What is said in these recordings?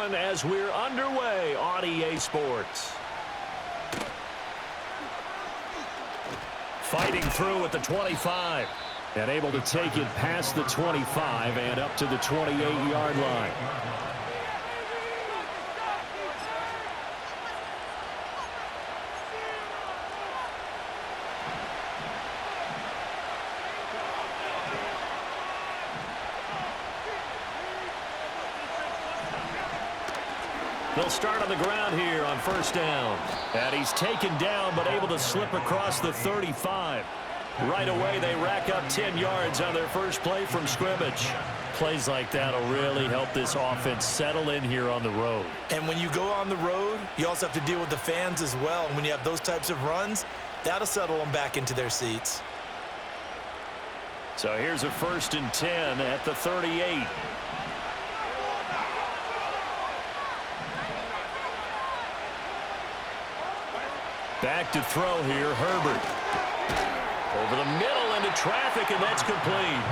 everyone, as we're underway on EA Sports. Fighting through at the 25. And able to take it past the 25 and up to the 28-yard line. They'll start on the ground here on first down. And he's taken down but able to slip across the 35. Right away, they rack up 10 yards on their first play from scrimmage. Plays like that will really help this offense settle in here on the road. And when you go on the road, you also have to deal with the fans as well. And when you have those types of runs, that'll settle them back into their seats. So here's a 1st and 10 at the 38. Back to throw here, Herbert. Over the middle into traffic, and that's complete.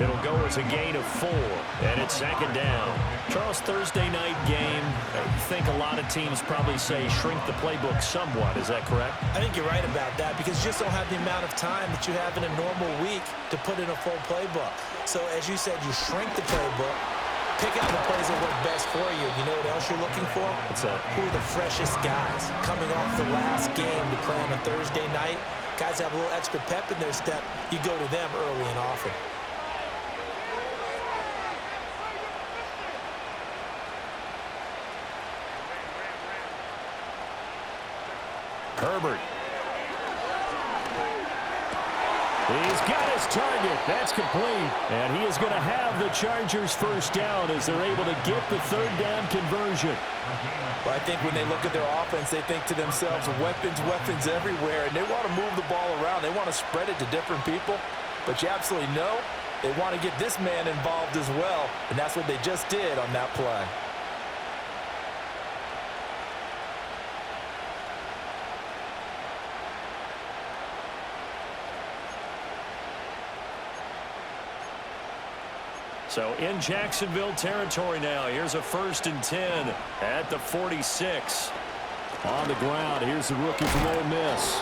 It'll go as a gain of 4, and it's 2nd down. Charles, Thursday night game, I think a lot of teams probably say shrink the playbook somewhat. Is that correct? I think you're right about that because you just don't have the amount of time that you have in a normal week to put in a full playbook. So as you said, you shrink the playbook, pick out the plays that work best for you. You know what else you're looking for? What's that? Who are the freshest guys coming off the last game to play on a Thursday night? Guys have a little extra pep in their step. You go to them early and often. Herbert. He's got his target. That's complete. And he is going to have the Chargers first down as they're able to get the 3rd down conversion. Well, I think when they look at their offense, they think to themselves, weapons everywhere, and they want to move the ball around. They want to spread it to different people, but you absolutely know they want to get this man involved as well, and that's what they just did on that play. So in Jacksonville territory now. Here's a 1st and 10 at the 46. On the ground, here's the rookie from Ole Miss.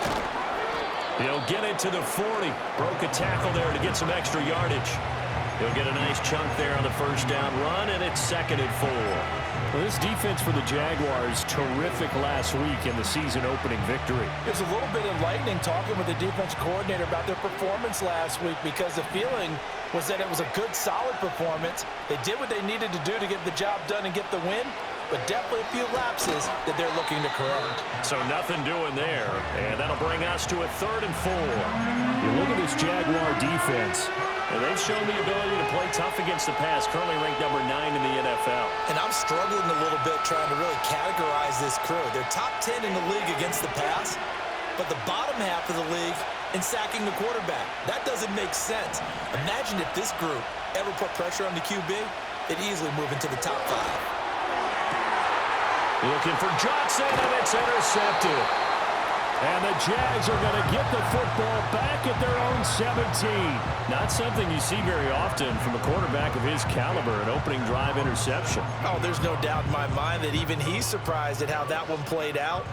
He'll get it to the 40. Broke a tackle there to get some extra yardage. He'll get a nice chunk there on the first down run, and it's 2nd and 4. Well, this defense for the Jaguars, terrific last week in the season opening victory. There's a little bit enlightening talking with the defense coordinator about their performance last week because the feeling was that it was a good, solid performance. They did what they needed to do to get the job done and get the win, but definitely a few lapses that they're looking to correct. So nothing doing there, and that'll bring us to a 3rd and 4. You look at this Jaguar defense, and they've shown the ability to play tough against the pass, currently ranked number 9 in the NFL. And I'm struggling a little bit trying to really categorize this crew. They're top 10 in the league against the pass, but the bottom half of the league in sacking the quarterback. That doesn't make sense. Imagine if this group ever put pressure on the QB, they'd easily move into the top 5. Looking for Johnson, and it's intercepted. And the Jags are going to get the football back at their own 17. Not something you see very often from a quarterback of his caliber, an opening drive interception. Oh, there's no doubt in my mind that even he's surprised at how that one played out.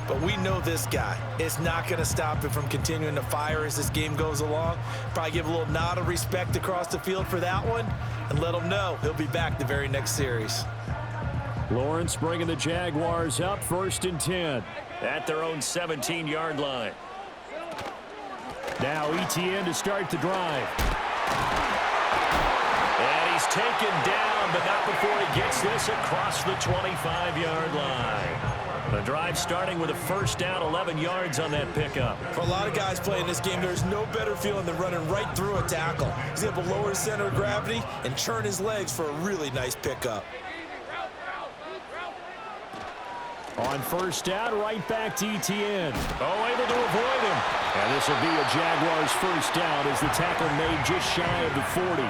But we know this guy. It's not going to stop him from continuing to fire as this game goes along. Probably give a little nod of respect across the field for that one and let him know he'll be back the very next series. Lawrence bringing the Jaguars up 1st and 10 at their own 17-yard line. Now ETN to start the drive. And he's taken down, but not before he gets this across the 25-yard line. The drive starting with a first down, 11 yards on that pickup. For a lot of guys playing this game, there's no better feeling than running right through a tackle. He's able to lower his center of gravity and churn his legs for a really nice pickup. On first down, right back to ETN. Oh, able to avoid him. And this will be a Jaguars first down as the tackle made just shy of the 40.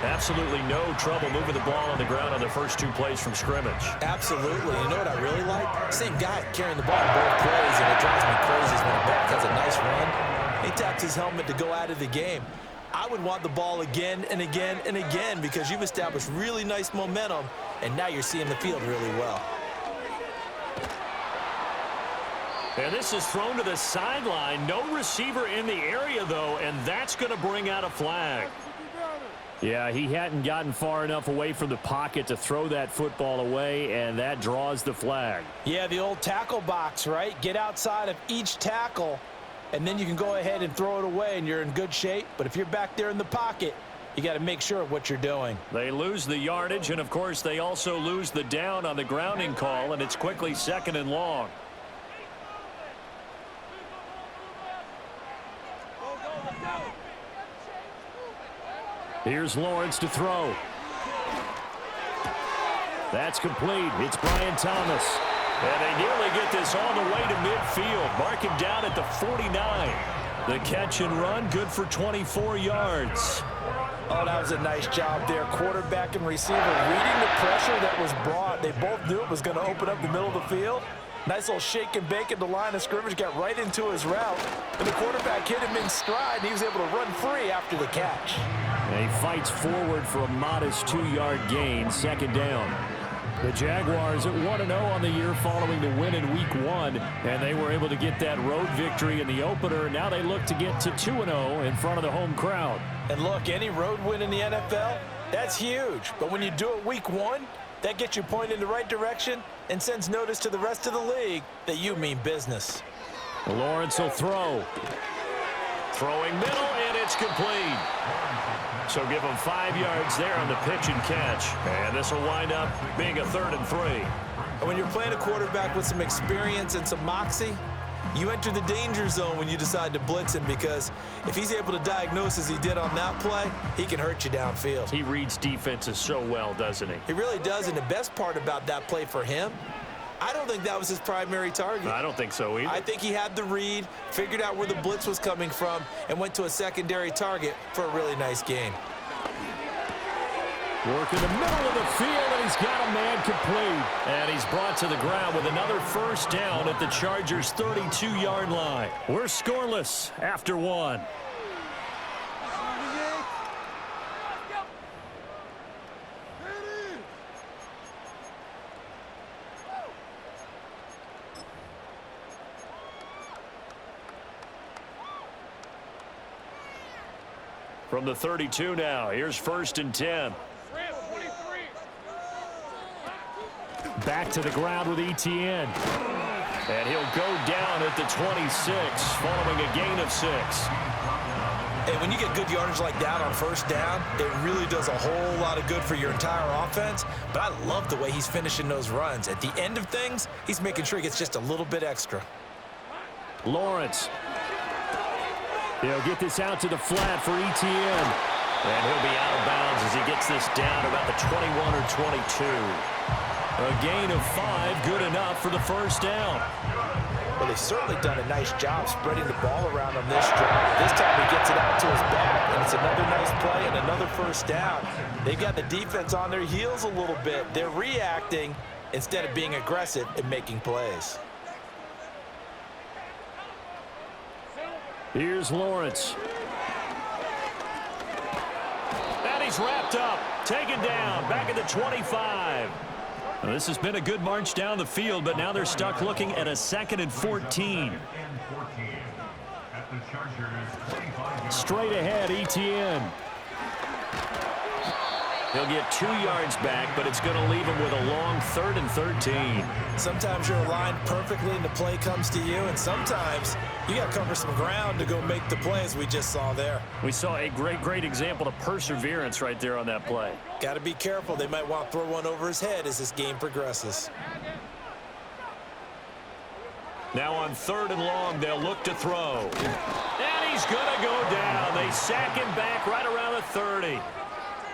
Absolutely no trouble moving the ball on the ground on the first two plays from scrimmage. Absolutely. You know what I really like? Same guy carrying the ball in both plays, and it drives me crazy when a back has a nice run. He taps his helmet to go out of the game. I would want the ball again and again and again because you've established really nice momentum, and now you're seeing the field really well. And this is thrown to the sideline. No receiver in the area, though, and that's going to bring out a flag. Yeah, he hadn't gotten far enough away from the pocket to throw that football away, and that draws the flag. Yeah, the old tackle box, right? Get outside of each tackle, and then you can go ahead and throw it away, and you're in good shape. But if you're back there in the pocket, you got to make sure of what you're doing. They lose the yardage, and, of course, they also lose the down on the grounding call, and it's quickly 2nd and long. Here's Lawrence to throw. That's complete. It's Brian Thomas. And they nearly get this all the way to midfield. Mark him down at the 49. The catch and run, good for 24 yards. Oh, that was a nice job there. Quarterback and receiver reading the pressure that was brought. They both knew it was going to open up the middle of the field. Nice little shake and bake at the line of scrimmage, got right into his route. And the quarterback hit him in stride, and he was able to run free after the catch. And he fights forward for a modest 2-yard gain, 2nd down. The Jaguars at 1-0 on the year following the win in Week 1, and they were able to get that road victory in the opener. Now they look to get to 2-0 in front of the home crowd. And look, any road win in the NFL, that's huge. But when you do it Week 1, that gets you pointed in the right direction and sends notice to the rest of the league that you mean business. Lawrence will throw. Throwing middle, and it's complete. So give him 5 yards there on the pitch and catch. And this will wind up being a 3rd and 3. And when you're playing a quarterback with some experience and some moxie, you enter the danger zone when you decide to blitz him, because if he's able to diagnose as he did on that play, he can hurt you downfield. He reads defenses so well, doesn't he? He really does, and the best part about that play for him, I don't think that was his primary target. I don't think so either. I think he had the read, figured out where the blitz was coming from, and went to a secondary target for a really nice gain. Work in the middle of the field, and he's got a man complete. And he's brought to the ground with another 1st down at the Chargers' 32-yard line. We're scoreless after 1. From the 32 now, here's 1st and 10. Back to the ground with ETN. And he'll go down at the 26, following a gain of 6. And when you get good yardage like that on 1st down, it really does a whole lot of good for your entire offense. But I love the way he's finishing those runs. At the end of things, he's making sure he gets just a little bit extra. Lawrence. He'll get this out to the flat for ETN. And he'll be out of bounds as he gets this down about the 21 or 22. A gain of 5, good enough for the 1st down. Well, they've certainly done a nice job spreading the ball around on this drive. This time he gets it out to his back, and it's another nice play and another 1st down. They've got the defense on their heels a little bit. They're reacting instead of being aggressive and making plays. Here's Lawrence. And he's wrapped up, taken down, back at the 25. Now, this has been a good march down the field, but now they're stuck looking at a 2nd and 14. Straight ahead, ETN. He'll get 2 yards back, but it's going to leave him with a long 3rd and 13. Sometimes you're aligned perfectly and the play comes to you, and sometimes you got to cover some ground to go make the play, as we just saw there. We saw a great example of perseverance right there on that play. Got to be careful. They might want to throw one over his head as this game progresses. Now on 3rd and long, they'll look to throw. And he's going to go down. They sack him back right around the 30.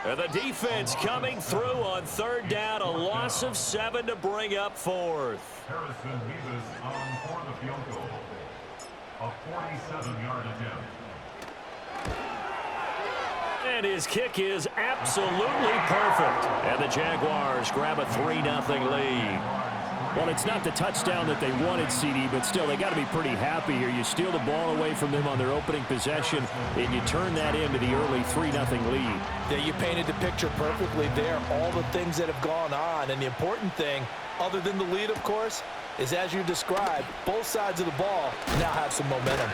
And the defense coming through on 3rd down, a loss of 7 to bring up 4th. Harrison Mevis on for the field goal. A 47-yard attempt. And his kick is absolutely perfect. And the Jaguars grab a 3-0 lead. Well, it's not the touchdown that they wanted, CD, but still, they got to be pretty happy here. You steal the ball away from them on their opening possession, and you turn that into the early 3-0 lead. Yeah, you painted the picture perfectly there, all the things that have gone on. And the important thing, other than the lead, of course, is as you described, both sides of the ball now have some momentum.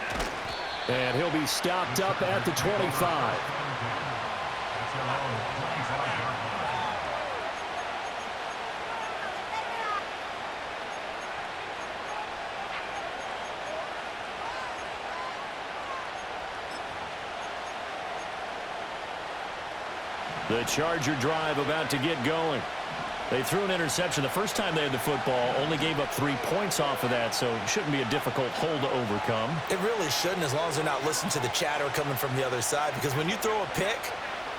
And he'll be stopped up at the 25. The Charger drive about to get going. They threw an interception the first time they had the football, only gave up 3 points off of that, so it shouldn't be a difficult hole to overcome. It really shouldn't, as long as they're not listening to the chatter coming from the other side, because when you throw a pick,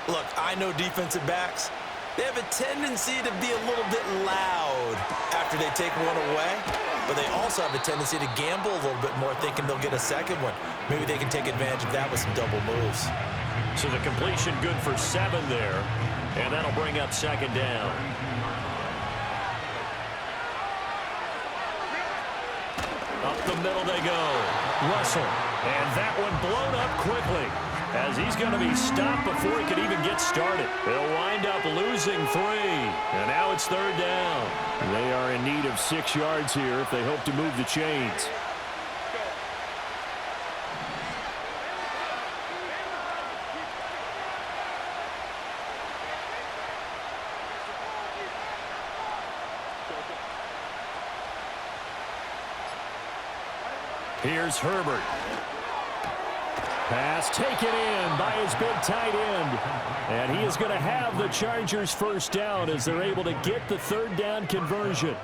look, I know defensive backs, they have a tendency to be a little bit loud after they take one away, but they also have a tendency to gamble a little bit more, thinking they'll get a second one. Maybe they can take advantage of that with some double moves. So the completion good for 7 there, and that'll bring up second down. Up the middle they go. Russell, and that one blown up quickly, as he's going to be stopped before he could even get started. They'll wind up losing 3, and now it's third down. They are in need of 6 yards here if they hope to move the chains. Here's Herbert. Pass taken in by his big tight end. And he is going to have the Chargers first down as they're able to get the third down conversion.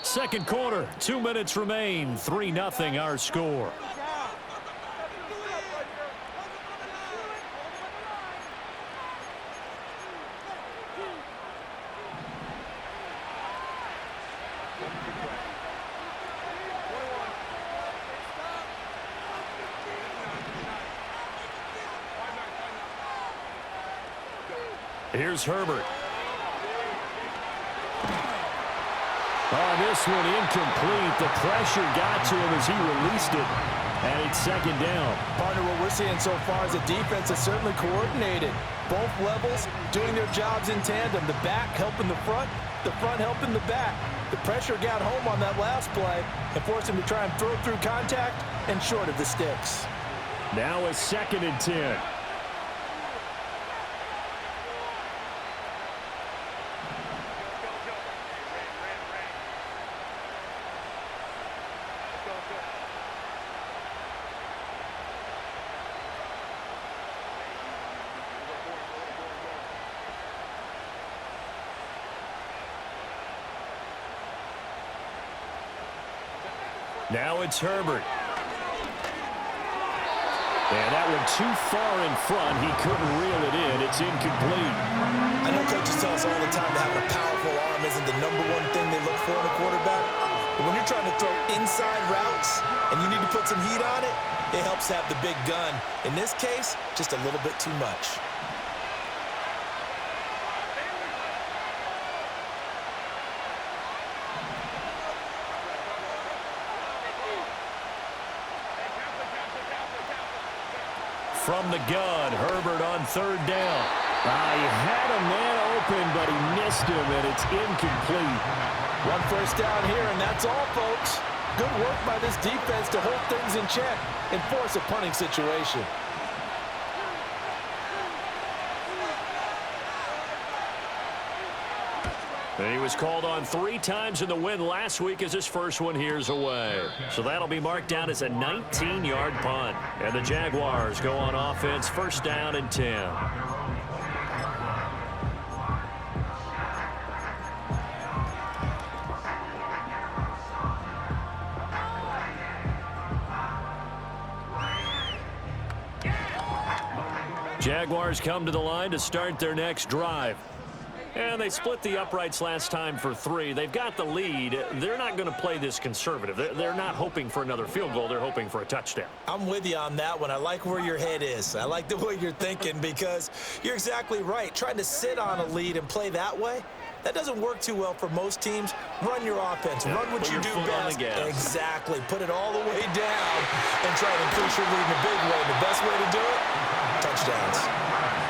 Second quarter, 2 minutes remain. 3-0 our score. Here's Herbert. On this one, incomplete. The pressure got to him as he released it, and it's second down. Partner, what we're seeing so far is the defense is certainly coordinated. Both levels doing their jobs in tandem. The back helping the front helping the back. The pressure got home on that last play and forced him to try and throw through contact and short of the sticks. Now a 2nd and 10. Now it's Herbert. And that one too far in front. He couldn't reel it in. It's incomplete. I know coaches tell us all the time that having a powerful arm isn't the #1 thing they look for in a quarterback. But when you're trying to throw inside routes and you need to put some heat on it, it helps have the big gun. In this case, just a little bit too much. From the gun, Herbert on third down. He had a man open, but he missed him, and it's incomplete. 1 first down here, and that's all, folks. Good work by this defense to hold things in check and force a punting situation. And he was called on 3 times in the win last week as his first one here's away. So that'll be marked down as a 19-yard punt. And the Jaguars go on offense, first down and 10. Jaguars come to the line to start their next drive. And they split the uprights last time for 3. They've got the lead. They're not going to play this conservative. They're not hoping for another field goal. They're hoping for a touchdown. I'm with you on that one. I like where your head is. I like the way you're thinking because you're exactly right. Trying to sit on a lead and play that way, that doesn't work too well for most teams. Run your offense. Run what you do best. Exactly. Put it all the way down and try to increase your lead in a big way. The best way to do it, touchdowns.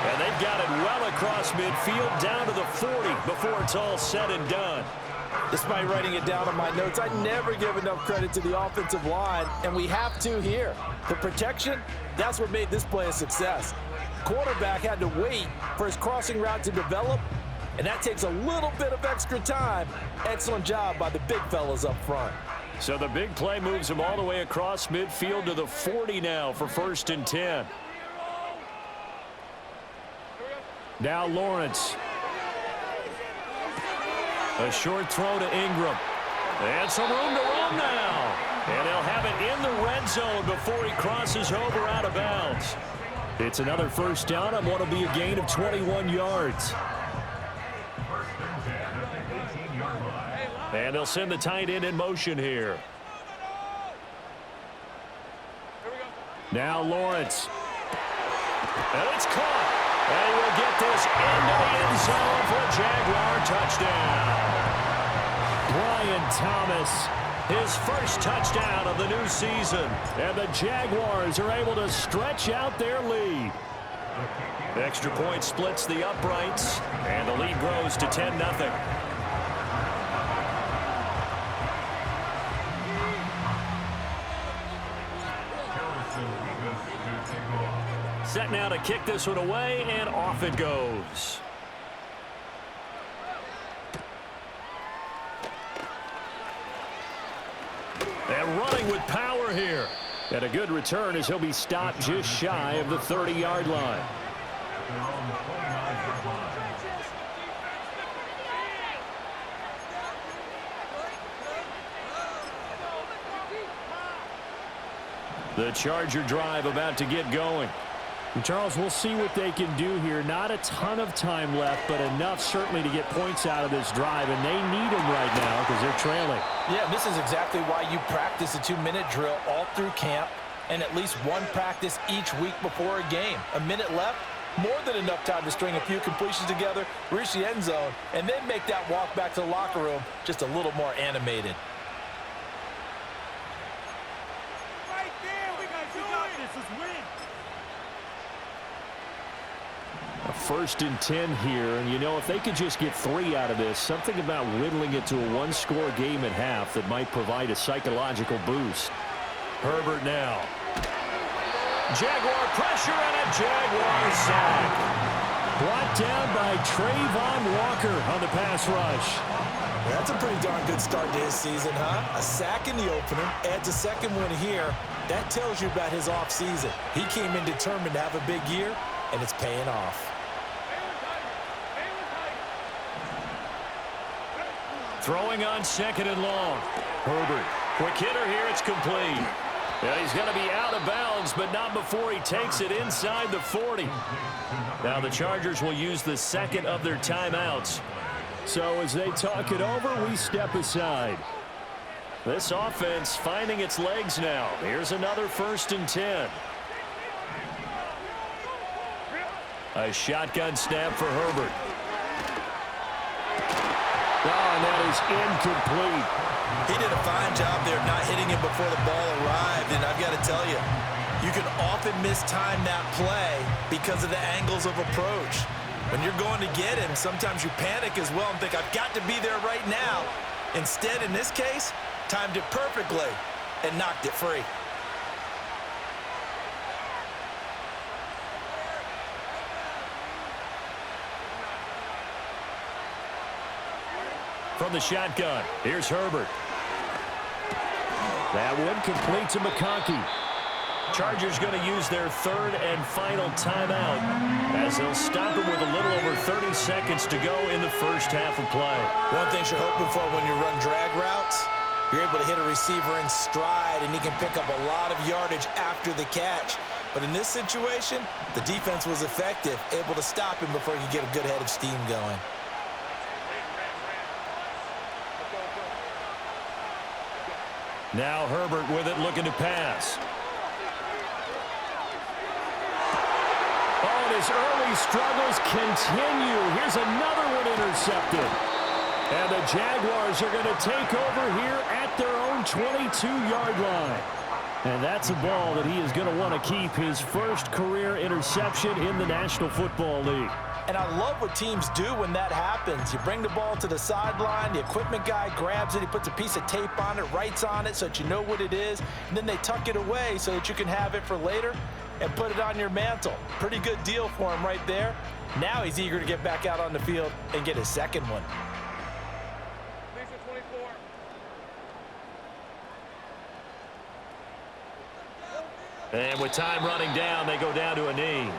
And they've got it well across midfield down to the 40 before it's all said and done. Despite writing it down on my notes, I never give enough credit to the offensive line, and we have to here. The protection, that's what made this play a success. Quarterback had to wait for his crossing route to develop, and that takes a little bit of extra time. Excellent job by the big fellas up front. So the big play moves him all the way across midfield to the 40 now for 1st and 10. Now Lawrence. A short throw to Ingram. And some room to run now. And they'll have it in the red zone before he crosses over out of bounds. It's another 1st down on what will be a gain of 21 yards. And they'll send the tight end in motion here. Now Lawrence. And it's caught. And we'll get this into the end zone for a Jaguar touchdown. Brian Thomas, his first touchdown of the new season. And the Jaguars are able to stretch out their lead. Extra point splits the uprights, and the lead grows to 10-0. Set now to kick this one away, and off it goes. And running with power here. And a good return as he'll be stopped just shy of the 30-yard line. The Charger drive about to get going. And Charles, we'll see what they can do here. Not a ton of time left, but enough certainly to get points out of this drive, and they need them right now because they're trailing. Yeah, this is exactly why you practice a 2-minute drill all through camp and at least one practice each week before a game. A minute left, more than enough time to string a few completions together, reach the end zone, and then make that walk back to the locker room just a little more animated. A 1st and 10 here, and you know, if they could just get 3 out of this, something about whittling it to a one-score game at half that might provide a psychological boost. Herbert now. Jaguar pressure and a Jaguar sack. Brought down by Trayvon Walker on the pass rush. That's a pretty darn good start to his season, huh? A sack in the opener, adds a second one here. That tells you about his offseason. He came in determined to have a big year, and it's paying off. Throwing on 2nd and long. Herbert. Quick hitter here. It's complete. Yeah, he's going to be out of bounds, but not before he takes it inside the 40. Now the Chargers will use the second of their timeouts. So as they talk it over, we step aside. This offense finding its legs now. Here's another 1st and 10. A shotgun snap for Herbert. Oh, and that is incomplete. He did a fine job there not hitting him before the ball arrived, and I've got to tell you, you can often mistime that play because of the angles of approach. When you're going to get him, sometimes you panic as well and think, I've got to be there right now. Instead, in this case, timed it perfectly and knocked it free. From the shotgun, here's Herbert. That one complete to McConkey. Chargers going to use their 3rd and final timeout as they'll stop him with a little over 30 seconds to go in the first half of play. One thing you're hoping for when you run drag routes, you're able to hit a receiver in stride, and he can pick up a lot of yardage after the catch. But in this situation, the defense was effective, able to stop him before he could get a good head of steam going. Now Herbert with it, looking to pass. Oh, and his early struggles continue. Here's another one intercepted. And the Jaguars are going to take over here at their own 22-yard line. And that's a ball that he is going to want to keep, his first career interception in the National Football League. And I love what teams do when that happens. You bring the ball to the sideline, the equipment guy grabs it, he puts a piece of tape on it, writes on it so that you know what it is, and then they tuck it away so that you can have it for later and put it on your mantle. Pretty good deal for him right there. Now he's eager to get back out on the field and get his second one. And with time running down, they go down to a knee.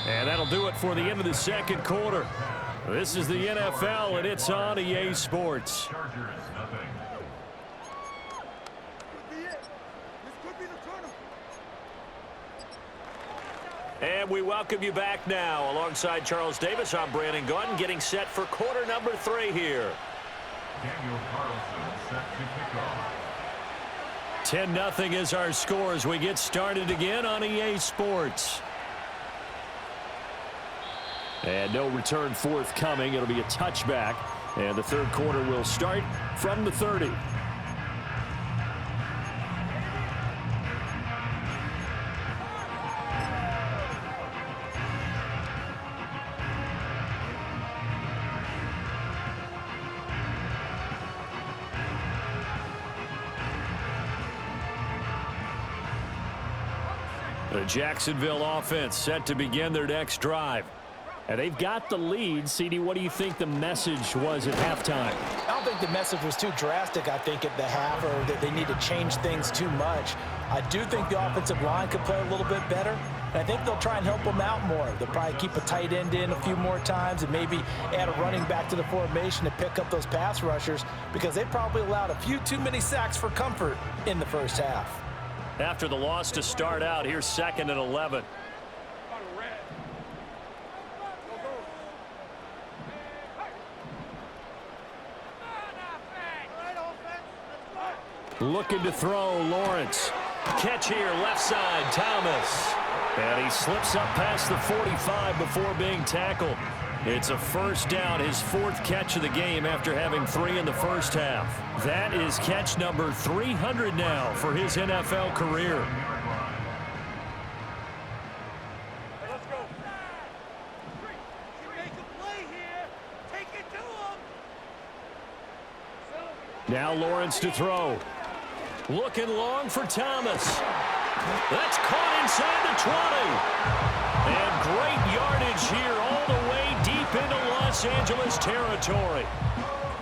And that'll do it for the end of the second quarter. This is the NFL, and it's on EA Sports. Chargers, nothing. And we welcome you back now. Alongside Charles Davis, I'm Brandon Gunn, getting set for quarter number 3 here. Daniel Carlson set to kick off. 10-0 is our score as we get started again on EA Sports. And no return forthcoming. It'll be a touchback. And the third quarter will start from the 30. The Jacksonville offense set to begin their next drive. And they've got the lead. CD, what do you think the message was at halftime? I don't think the message was too drastic, I think, at the half, or that they need to change things too much. I do think the offensive line could play a little bit better. And I think they'll try and help them out more. They'll probably keep a tight end in a few more times and maybe add a running back to the formation to pick up those pass rushers, because they probably allowed a few too many sacks for comfort in the first half. After the loss to start out, here's 2nd and 11. Looking to throw, Lawrence. Catch here, left side, Thomas. And he slips up past the 45 before being tackled. It's a first down, his 4th catch of the game after having 3 in the first half. That is catch number 300 now for his NFL career. Let's go. Make a play here. Take it to him. Now Lawrence to throw. Looking long for Thomas. That's caught inside the 20. And great yardage here all the way deep into Los Angeles territory.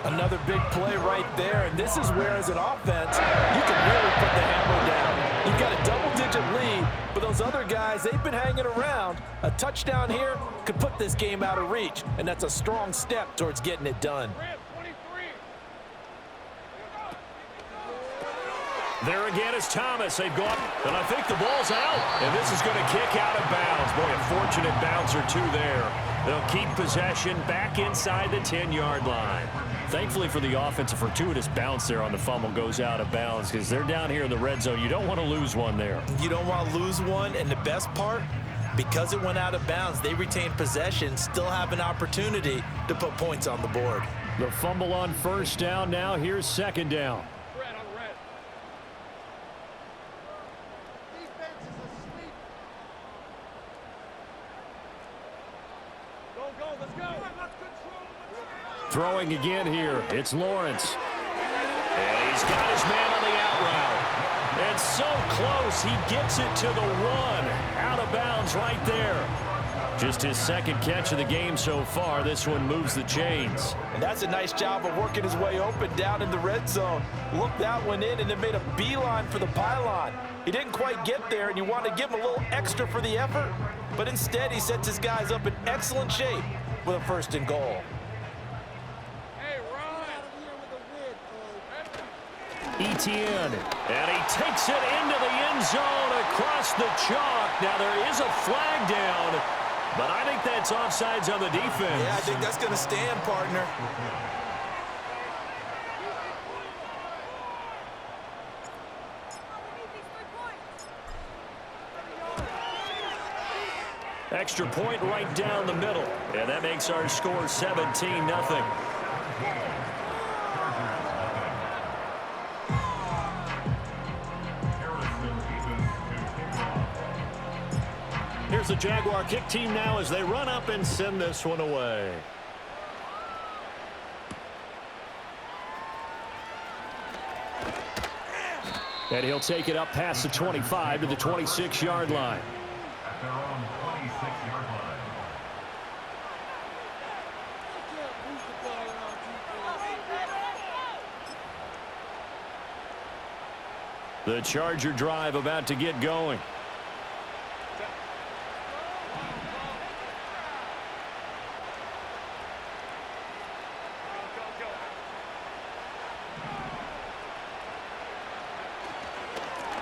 Another big play right there, and this is where, as an offense, you can really put the hammer down. You've got a double-digit lead, but those other guys, they've been hanging around. A touchdown here could put this game out of reach, and that's a strong step towards getting it done. There again is Thomas. They've gone, and I think the ball's out. And this is going to kick out of bounds. Boy, a fortunate bounce or two there. They'll keep possession back inside the 10-yard line. Thankfully for the offense, a fortuitous bounce there on the fumble goes out of bounds because they're down here in the red zone. You don't want to lose one there. You don't want to lose one, and the best part, because it went out of bounds, they retained possession, still have an opportunity to put points on the board. The fumble on first down. Now here's 2nd down. Throwing again here. It's Lawrence. And he's got his man on the out route. And so close, he gets it to the 1. Out of bounds right there. Just his 2nd catch of the game so far. This one moves the chains. And that's a nice job of working his way open down in the red zone. Looked that one in and then made a beeline for the pylon. He didn't quite get there, and you want to give him a little extra for the effort. But instead, he sets his guys up in excellent shape with a 1st and goal. Etienne. And he takes it into the end zone across the chalk. Now there is a flag down, but I think that's offsides on the defense. Yeah, I think that's going to stand, partner. Extra point right down the middle. And that makes our score 17-0. Here's the Jaguar kick team now as they run up and send this one away. And he'll take it up past the 25 to the 26-yard line. At their own 26-yard line. The Charger drive about to get going.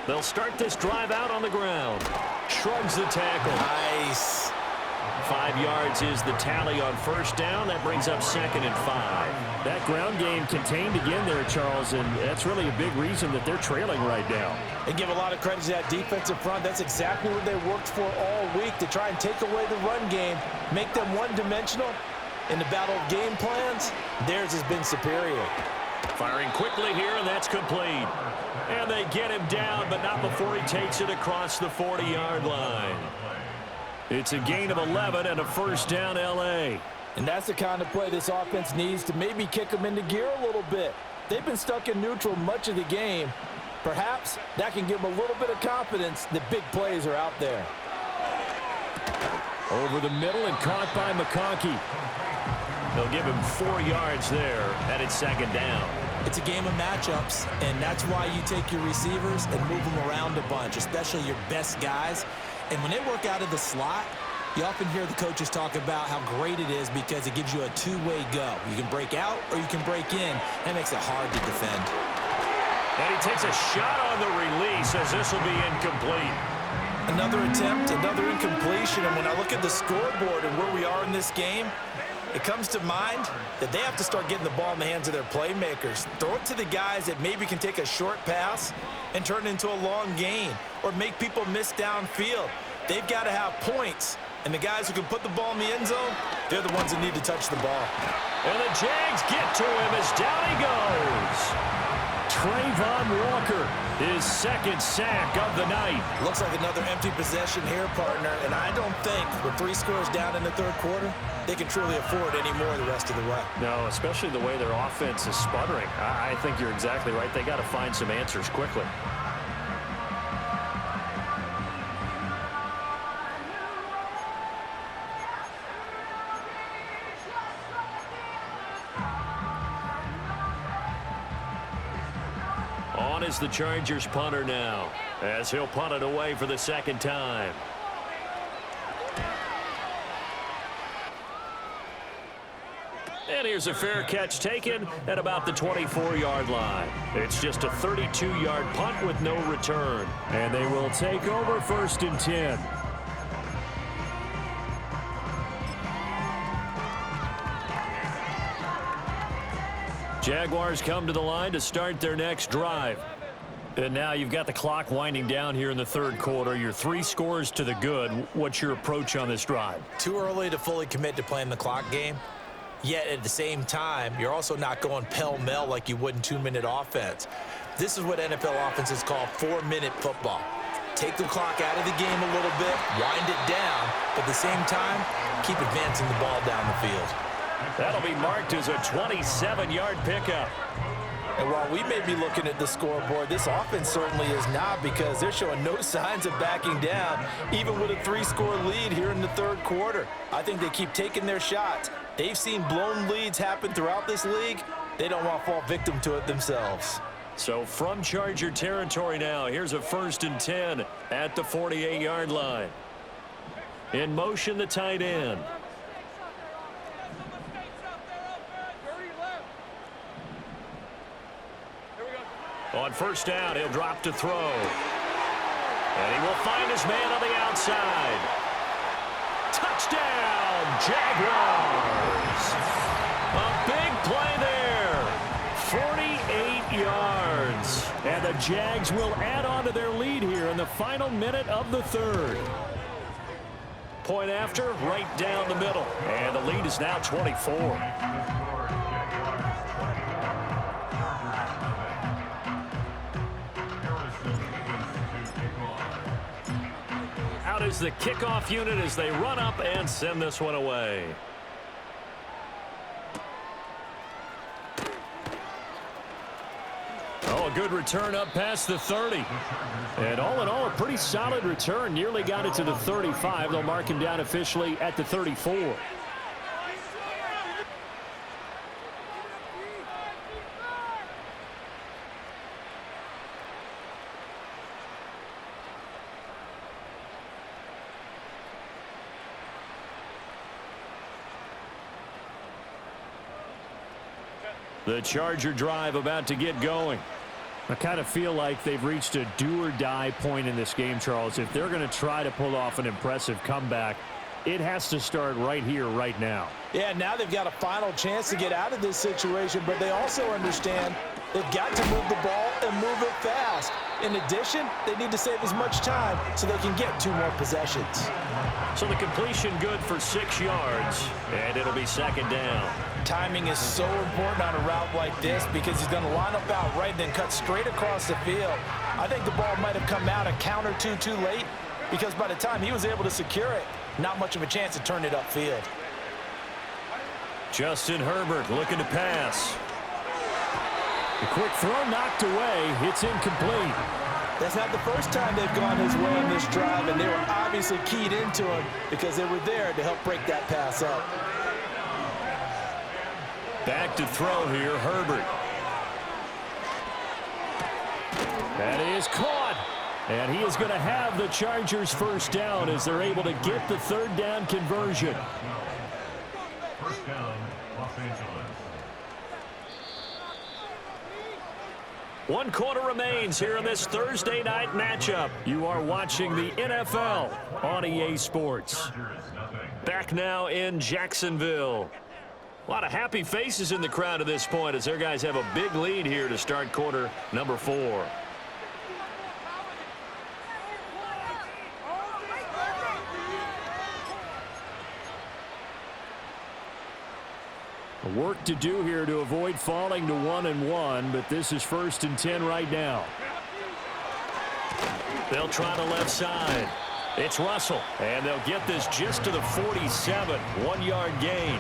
They'll start this drive out on the ground. Shrugs the tackle. Nice. 5 yards is the tally on first down. That brings up 2nd and 5. That ground game contained again there, Charles, and that's really a big reason that they're trailing right now. They give a lot of credit to that defensive front. That's exactly what they worked for all week, to try and take away the run game, make them one-dimensional. In the battle of game plans, theirs has been superior. Firing quickly here, and that's complete. And they get him down, but not before he takes it across the 40-yard line. It's a gain of 11 and a first down, L.A. And that's the kind of play this offense needs to maybe kick them into gear a little bit. They've been stuck in neutral much of the game. Perhaps that can give them a little bit of confidence that big plays are out there. Over the middle and caught by McConkey. They'll give him 4 yards there, and it's 2nd down. It's a game of matchups, and that's why you take your receivers and move them around a bunch, especially your best guys. And when they work out of the slot, you often hear the coaches talk about how great it is because it gives you a two-way go. You can break out or you can break in. That makes it hard to defend. And he takes a shot on the release as this will be incomplete. Another attempt, another incompletion. And when I look at the scoreboard and where we are in this game, it comes to mind that they have to start getting the ball in the hands of their playmakers. Throw it to the guys that maybe can take a short pass and turn it into a long gain or make people miss downfield. They've got to have points. And the guys who can put the ball in the end zone, they're the ones that need to touch the ball. And the Jags get to him as down he goes. Trayvon Walker, his 2nd sack of the night. Looks like another empty possession here, partner. And I don't think with 3 scores down in the 3rd quarter, they can truly afford any more the rest of the way. No, especially the way their offense is sputtering. I think you're exactly right. They got to find some answers quickly. On is the Chargers punter now, as he'll punt it away for the 2nd time. And here's a fair catch taken at about the 24-yard line. It's just a 32-yard punt with no return. And they will take over 1st and 10. Jaguars come to the line to start their next drive. And now you've got the clock winding down here in the 3rd quarter. You're 3 scores to the good. What's your approach on this drive? Too early to fully commit to playing the clock game. Yet at the same time, you're also not going pell-mell like you would in 2-minute offense. This is what NFL offenses call 4-minute football. Take the clock out of the game a little bit, wind it down, but at the same time, keep advancing the ball down the field. That'll be marked as a 27-yard pickup. And while we may be looking at the scoreboard, this offense certainly is not, because they're showing no signs of backing down, even with a 3-score lead here in the 3rd quarter. I think they keep taking their shots. They've seen blown leads happen throughout this league. They don't want to fall victim to it themselves. So from Charger territory now, here's a 1st and 10 at the 48-yard line. In motion, the tight end. On first down, he'll drop to throw. And he will find his man on the outside. Touchdown, Jaguars. A big play there. 48 yards. And the Jags will add on to their lead here in the final minute of the third. Point after, right down the middle. And the lead is now 24. Out is the kickoff unit as they run up and send this one away. Oh, a good return up past the 30. And all in all, a pretty solid return. Nearly got it to the 35. They'll mark him down officially at the 34. The Charger drive about to get going. I kind of feel like they've reached a do-or-die point in this game, Charles. If they're going to try to pull off an impressive comeback, it has to start right here, right now. Yeah, now they've got a final chance to get out of this situation, but they also understand they've got to move the ball and move it fast. In addition, they need to save as much time so they can get 2 more possessions. So the completion good for 6 yards, and it'll be second down. Timing is so important on a route like this because he's going to line up out right and then cut straight across the field. I think the ball might have come out a count or two too late because by the time he was able to secure it, not much of a chance to turn it upfield. Justin Herbert looking to pass. The quick throw knocked away. It's incomplete. That's not the first time they've gone his way on this drive, and they were obviously keyed into him because they were there to help break that pass up. Back to throw here, Herbert. That is caught. And he is going to have the Chargers first down as they're able to get the third down conversion. First down, Los Angeles. 1 quarter remains here in this Thursday night matchup. You are watching the NFL on EA Sports. Back now in Jacksonville. A lot of happy faces in the crowd at this point as their guys have a big lead here to start quarter number 4. Work to do here to avoid falling to 1-1, but this is 1st and 10 right now. They'll try the left side. It's Russell, and they'll get this just to the 47, 1-yard gain.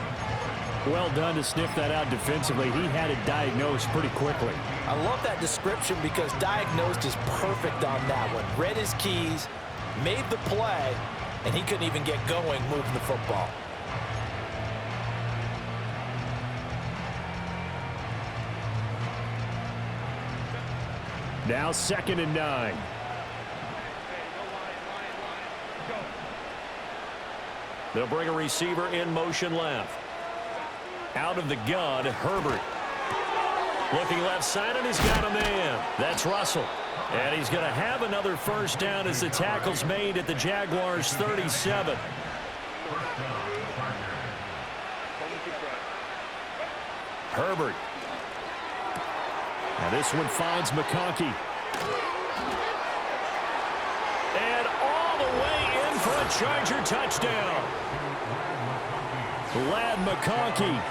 Well done to sniff that out defensively. He had it diagnosed pretty quickly. I love that description because diagnosed is perfect on that one. Read his keys, made the play, and he couldn't even get going moving the football. Now 2nd and 9. They'll bring a receiver in motion left. Out of the gun, Herbert. Looking left side, and he's got a man. That's Russell. And he's going to have another first down as the tackle's made at the Jaguars' 37. Herbert. Now this one finds McConkey. And all the way in for a Charger touchdown. Lad McConkey,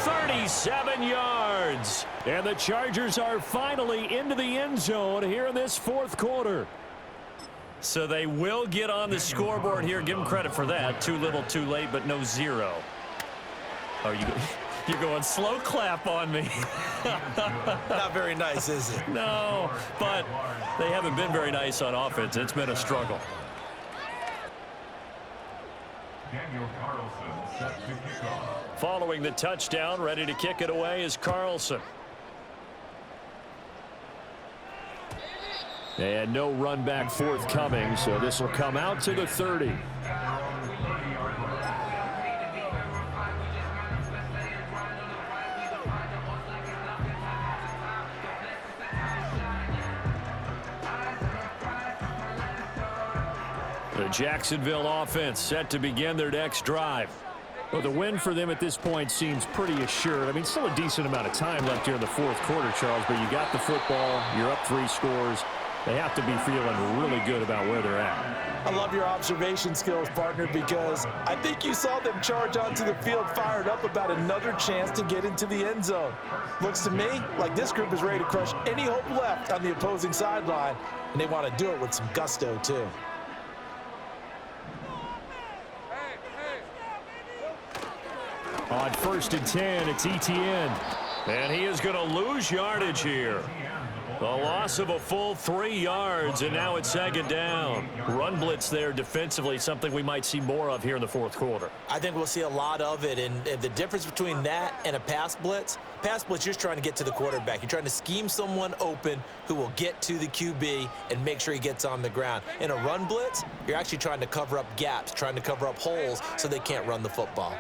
37 yards. And the Chargers are finally into the end zone here in this 4th quarter. So they will get on the scoreboard here. Give them credit for that. Too little, too late, but no 0. Oh, you're going slow clap on me. Not very nice, is it? No, but they haven't been very nice on offense. It's been a struggle. Daniel Carlson set to kick off. Following the touchdown, ready to kick it away is Carlson. And no run back forthcoming, so this will come out to the 30. The Jacksonville offense set to begin their next drive. Well, the win for them at this point seems pretty assured. I mean, still a decent amount of time left here in the fourth quarter, Charles, but you got the football, you're up 3 scores. They have to be feeling really good about where they're at. I love your observation skills, partner, because I think you saw them charge onto the field fired up about another chance to get into the end zone. Looks to me like this group is ready to crush any hope left on the opposing sideline, and they want to do it with some gusto, too. On 1st and 10, it's Etienne. And he is going to lose yardage here. A loss of a full 3 yards, and now it's 2nd down. Run blitz there defensively, something we might see more of here in the fourth quarter. I think we'll see a lot of it, and the difference between that and a pass blitz, you're just trying to get to the quarterback. You're trying to scheme someone open who will get to the QB and make sure he gets on the ground. In a run blitz, you're actually trying to cover up gaps, trying to cover up holes so they can't run the football.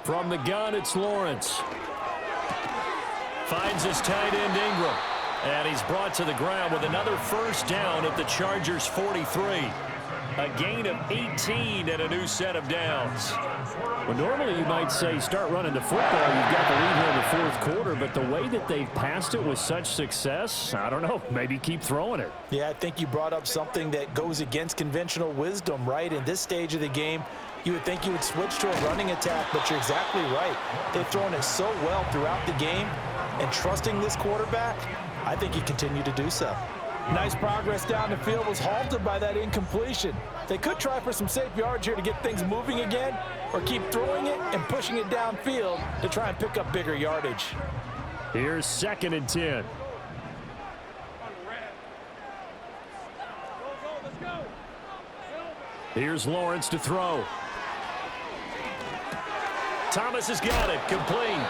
From the gun, it's Lawrence. Finds his tight end, Ingram. And he's brought to the ground with another 1st down at the Chargers' 43. A gain of 18 and a new set of downs. Well, normally you might say start running the football. You've got the lead here in the fourth quarter, but the way that they've passed it with such success, I don't know, maybe keep throwing it. Yeah, I think you brought up something that goes against conventional wisdom, right? In this stage of the game, you would think you would switch to a running attack, but you're exactly right. They've thrown it so well throughout the game, and trusting this quarterback, I think he continued to do so. Nice progress down the field was halted by that incompletion. They could try for some safe yards here to get things moving again, or keep throwing it and pushing it downfield to try and pick up bigger yardage. Here's 2nd and 10. Here's Lawrence to throw. Thomas has got it, complete.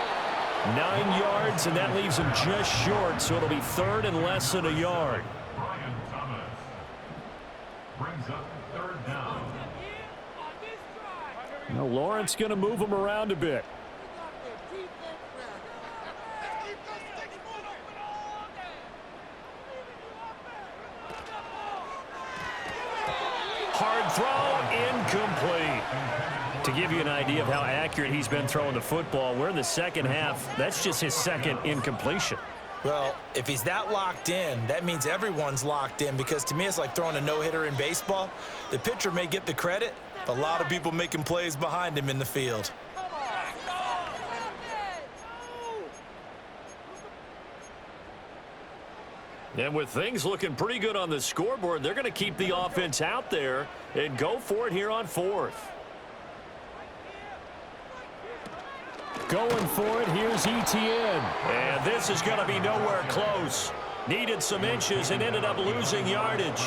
9 yards, and that leaves him just short, so it'll be 3rd and less than a yard. Brian Thomas brings up 3rd down. Now Lawrence going to move him around a bit. Hard throw, incomplete. To give you an idea of how accurate he's been throwing the football, we're in the second half. That's just his 2nd incompletion. Well, if he's that locked in, that means everyone's locked in, because to me it's like throwing a no-hitter in baseball. The pitcher may get the credit, but a lot of people making plays behind him in the field. And with things looking pretty good on the scoreboard, they're going to keep the offense out there and go for it here on 4th. Going for it, here's Etienne. And this is going to be nowhere close. Needed some inches and ended up losing yardage.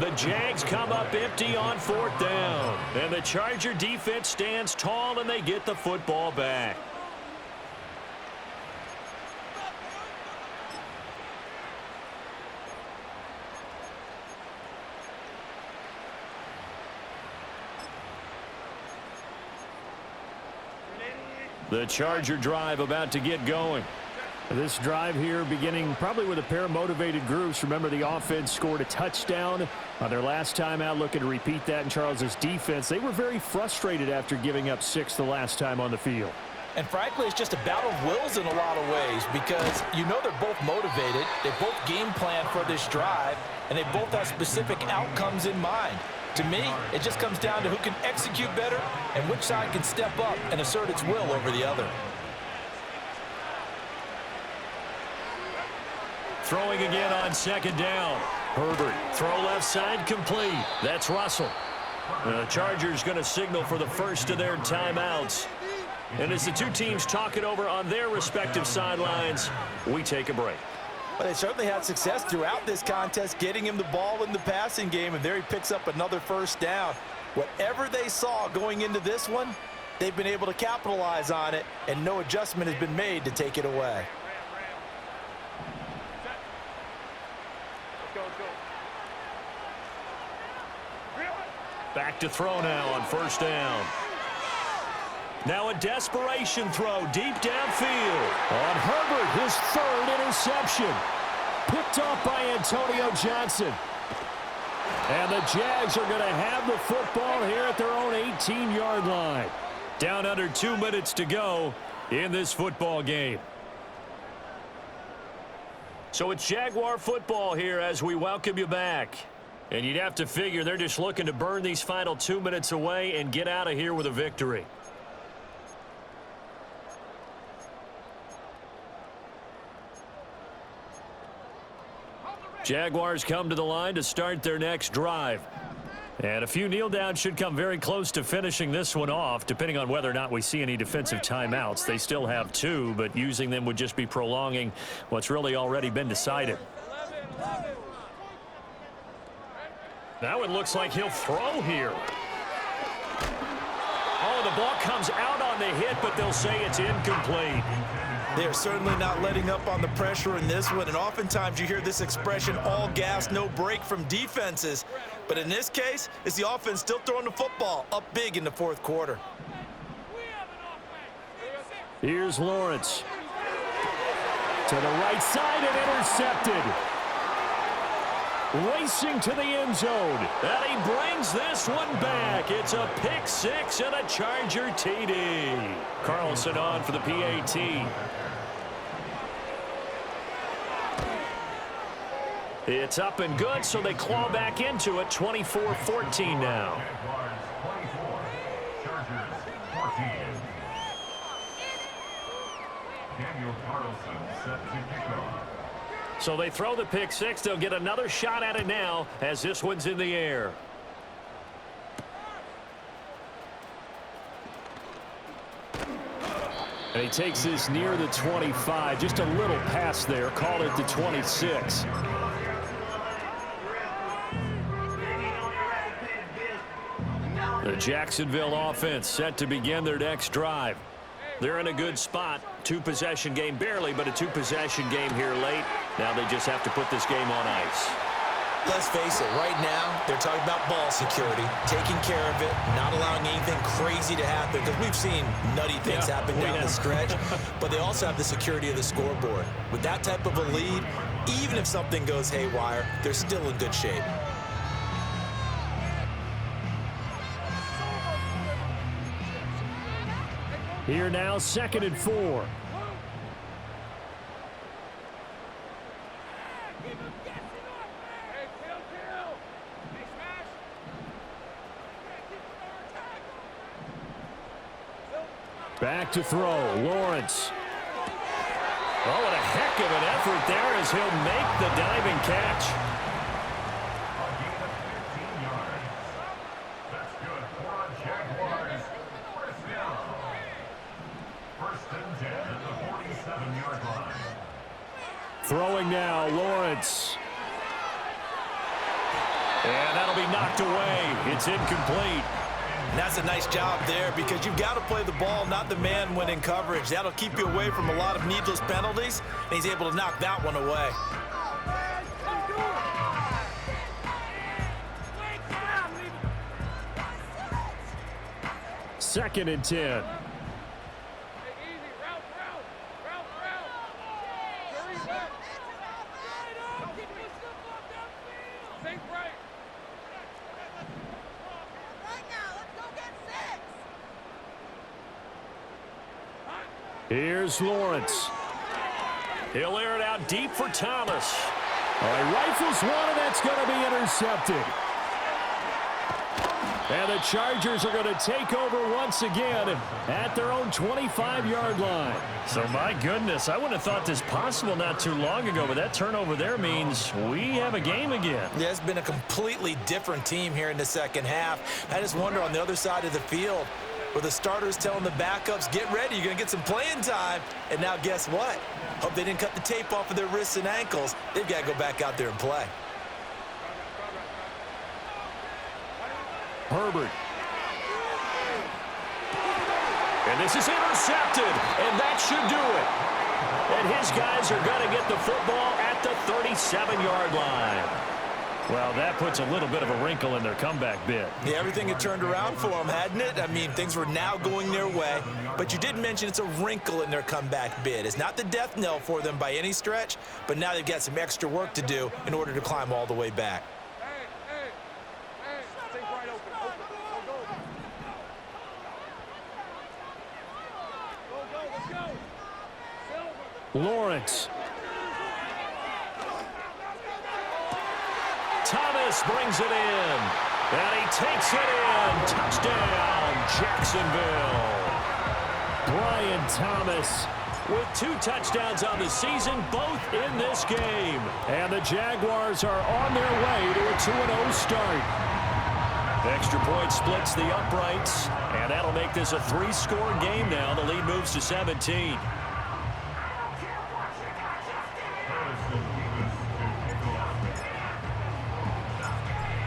The Jags come up empty on 4th down. And the Charger defense stands tall, and they get the football back. The Charger drive about to get going. This drive here beginning probably with a pair of motivated groups. Remember, the offense scored a touchdown on their last time out, looking to repeat that in Charles's defense. They were very frustrated after giving up 6 the last time on the field. And frankly, it's just a battle of wills in a lot of ways, because you know they're both motivated, they both game plan for this drive, and they both have specific outcomes in mind. To me, it just comes down to who can execute better and which side can step up and assert its will over the other. Throwing again on 2nd down. Herbert, throw left side, complete. That's Russell. The Chargers going to signal for the first of their timeouts. And as the two teams talk it over on their respective sidelines, we take a break. But they certainly had success throughout this contest, getting him the ball in the passing game, and there he picks up another 1st down. Whatever they saw going into this one, they've been able to capitalize on it, and no adjustment has been made to take it away. Back to throw now on 1st down. Now a desperation throw deep downfield. On Herbert, his third interception. Picked off by Antonio Johnson. And the Jags are going to have the football here at their own 18-yard line. Down under 2 minutes to go in this football game. So it's Jaguar football here as we welcome you back. And you'd have to figure they're just looking to burn these final 2 minutes away and get out of here with a victory. Jaguars come to the line to start their next drive. And a few kneel downs should come very close to finishing this one off, depending on whether or not we see any defensive timeouts. They still have 2, but using them would just be prolonging what's really already been decided. Now it looks like he'll throw here. Oh, the ball comes out on the hit, but they'll say it's incomplete. They're certainly not letting up on the pressure in this one, and oftentimes you hear this expression, all gas, no break from defenses. But in this case, it's the offense still throwing the football up big in the fourth quarter. Here's Lawrence. To the right side and intercepted. Racing to the end zone. And he brings this one back. It's a pick six and a Charger TD. Carlson on for the PAT. It's up and good, so they claw back into it. 24-14 now. So they throw the pick six. They'll get another shot at it now as this one's in the air. And he takes this near the 25. Just a little pass there. Called it the 26. The Jacksonville offense set to begin their next drive. They're in a good spot. Two-possession game, barely, but a two-possession game here late. Now they just have to put this game on ice. Let's face it, right now, they're talking about ball security, taking care of it, not allowing anything crazy to happen, because we've seen nutty things happen down the stretch, but they also have the security of the scoreboard. With that type of a lead, even if something goes haywire, they're still in good shape. Here now, 2nd and 4. Back to throw, Lawrence. Oh, what a heck of an effort there as he'll make the diving catch. Throwing now, Lawrence. And that'll be knocked away. It's incomplete. And that's a nice job there because you've got to play the ball, not the man when in coverage. That'll keep you away from a lot of needless penalties, and he's able to knock that one away. Second and 10. Here's Lawrence. He'll air it out deep for Thomas. All right, rifles one, and that's going to be intercepted. And the Chargers are going to take over once again at their own 25-yard line. So, my goodness, I wouldn't have thought this possible not too long ago, but that turnover there means we have a game again. Yeah, it's been a completely different team here in the second half. I just wonder on the other side of the field, where the starters telling the backups, get ready, you're going to get some playing time. And now guess what? Hope they didn't cut the tape off of their wrists and ankles. They've got to go back out there and play. Herbert. And this is intercepted, and that should do it. And his guys are going to get the football at the 37-yard line. Well, that puts a little bit of a wrinkle in their comeback bid. Yeah, everything had turned around for them, hadn't it? I mean, things were now going their way. But you did mention it's a wrinkle in their comeback bid. It's not the death knell for them by any stretch, but now they've got some extra work to do in order to climb all the way back. Stay right open. Go, let's go. Lawrence. Thomas brings it in. And he takes it in. Touchdown, Jacksonville. Brian Thomas with 2 touchdowns on the season, both in this game. And the Jaguars are on their way to a 2-0 start. Extra point splits the uprights, and that'll make this a 3-score game now. The lead moves to 17.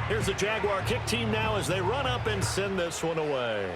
Here's the Jaguar kick team now as they run up and send this one away.